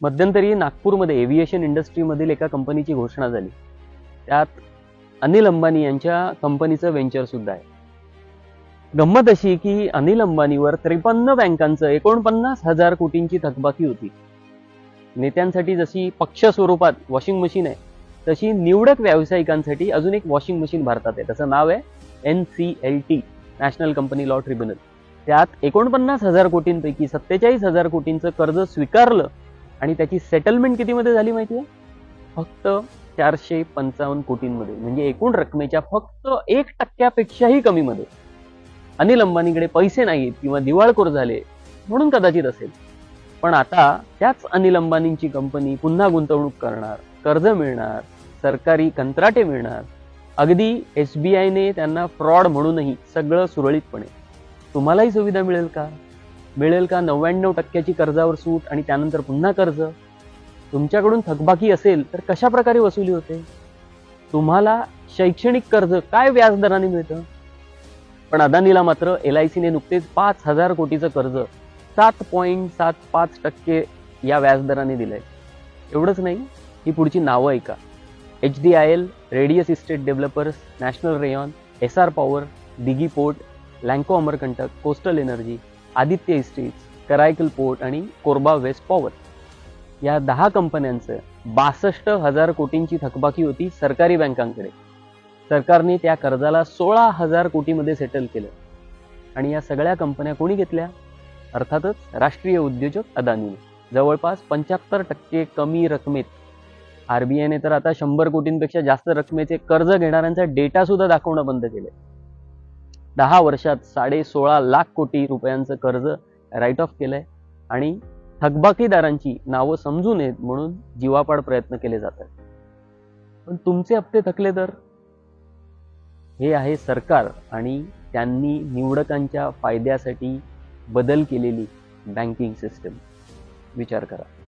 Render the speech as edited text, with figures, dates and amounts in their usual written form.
मध्यंतरी नागपूरमध्ये एव्हिएशन इंडस्ट्रीमधील एका कंपनीची घोषणा झाली. त्यात अनिल अंबानी यांच्या कंपनीचं वेंचर सुद्धा आहे. गंमत अशी की अनिल अंबानीवर 53 बँकांचं 49,000 कोटींची थकबाकी होती. नेत्यांसाठी जशी पक्ष स्वरूपात वॉशिंग मशीन आहे, तशी निवडक व्यावसायिकांसाठी अजून एक वॉशिंग मशीन भारतात आहे. त्याचं नाव आहे NCLT, national company law tribunal. त्यात 49,000 कोटींपैकी 47,000 कोटींचं कर्ज स्वीकारलं आणि त्याची सेटलमेंट कितीमध्ये झाली माहितीये? फक्त 455 कोटींमध्ये. म्हणजे एकूण रकमेच्या फक्त 1% कमीमध्ये. अनिल अंबानीकडे पैसे नाहीत किंवा दिवाळखोर झाले म्हणून कदाचित असेल. पण आता त्याच अनिल अंबानींची कंपनी पुन्हा गुंतवणूक करणार, कर्ज मिळणार, सरकारी कंत्राटे मिळणार. अगदी SBIने त्यांना फ्रॉड म्हणूनही सगळं सुरळीतपणे. तुम्हालाही सुविधा मिळेल का? मिळेल का 99% कर्जावर सूट आणि त्यानंतर पुन्हा कर्ज? तुमच्याकडून थकबाकी असेल तर कशा प्रकारे वसुली होते? तुम्हाला शैक्षणिक कर्ज काय व्याजदराने मिळतं? पण अदानीला मात्र LICने नुकतेच 5,000 कोटीचं कर्ज 7.75% या व्याजदराने दिलंय. एवढंच नाही, ही पुढची नावं ऐका: HDIL, radius estate developers, national rayon, SR power, Dighi port, Lanco Amarkantak, coastal energy, Aditya estates, Karaikal port आणि कोरबा वेस्ट पॉवर. या 10 कंपन्यांचं 62,000 कोटींची थकबाकी होती सरकारी बँकांकडे. सरकारने त्या कर्जाला 16,000 कोटीमध्ये सेटल केलं. आणि या सगळ्या कंपन्या कोणी घेतल्या? अर्थातच राष्ट्रीय उद्योजक अदानीने. जवळपास 75% कमी रकमेत. RBIने तर आता 100 कोटींपेक्षा जास्त रकमेचे कर्ज घेणाऱ्यांचा डेटा सुद्धा दाखवणं बंद केलंय. 10 वर्षात 16.5 लाख कोटी रुपयांचं कर्ज राईट ऑफ केलंय आणि थकबाकीदारांची नावं समजू नयेत म्हणून जीवापाड प्रयत्न केले जातात. पण तुमचे हप्ते थकले तर? हे आहे सरकार आणि त्यांनी निवडकांच्या फायद्यासाठी बदल केलेली बँकिंग सिस्टम. विचार करा.